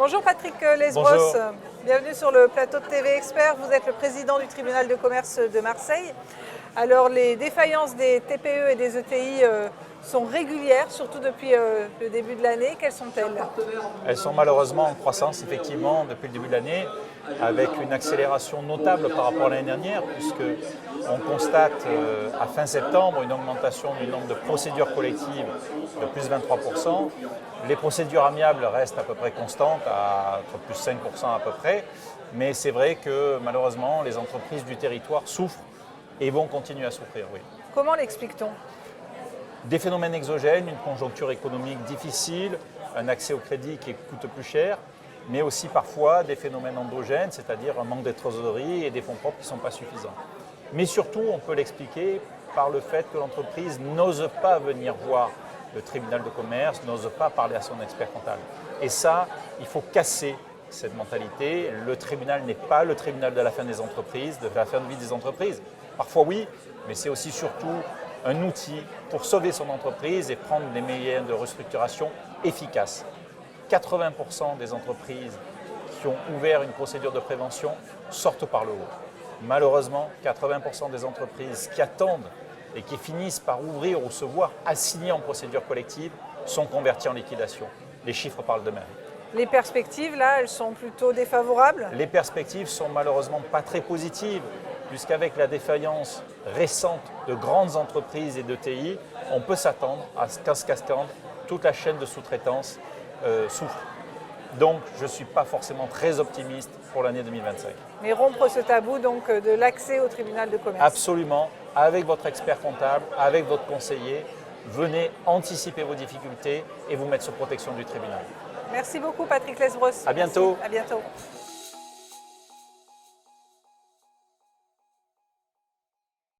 Bonjour Patrick Lesbros, Bonjour. Bienvenue sur le plateau de TV Expert. Vous êtes le président du tribunal de commerce de Marseille. Alors les défaillances des TPE et des ETI sont régulières, surtout depuis le début de l'année. Quelles sont-elles? Elles sont malheureusement en croissance effectivement depuis le début de l'année, avec une accélération notable par rapport à l'année dernière, puisque on constate à fin septembre une augmentation du nombre de procédures collectives de plus de 23%. Les procédures amiables restent à peu près constantes, à plus 5% à peu près, mais c'est vrai que malheureusement les entreprises du territoire souffrent et vont continuer à souffrir, oui. Comment l'explique-t-on? Des phénomènes exogènes, une conjoncture économique difficile, un accès au crédit qui coûte plus cher, mais aussi parfois des phénomènes endogènes, c'est-à-dire un manque de trésorerie et des fonds propres qui ne sont pas suffisants. Mais surtout, on peut l'expliquer par le fait que l'entreprise n'ose pas venir voir le tribunal de commerce, n'ose pas parler à son expert comptable. Et ça, il faut casser cette mentalité. Le tribunal n'est pas le tribunal de la fin des entreprises, de la fin de vie des entreprises. Parfois oui, mais c'est aussi surtout un outil pour sauver son entreprise et prendre des moyens de restructuration efficaces. 80% des entreprises qui ont ouvert une procédure de prévention sortent par le haut. Malheureusement, 80% des entreprises qui attendent et qui finissent par ouvrir ou se voir assignées en procédure collective sont converties en liquidation. Les chiffres parlent d'eux-mêmes. Les perspectives, là, elles sont plutôt défavorables? Les perspectives sont malheureusement pas très positives, puisqu'avec la défaillance récente de grandes entreprises et de TI, on peut s'attendre à ce qu'à ce qu'attendre toute la chaîne de sous-traitance souffre. Donc, je ne suis pas forcément très optimiste pour l'année 2025. Mais rompre ce tabou donc de l'accès au tribunal de commerce? Absolument, avec votre expert comptable, avec votre conseiller, venez anticiper vos difficultés et vous mettre sous protection du tribunal. Merci beaucoup Patrick Lesbros. À bientôt. Merci. À bientôt.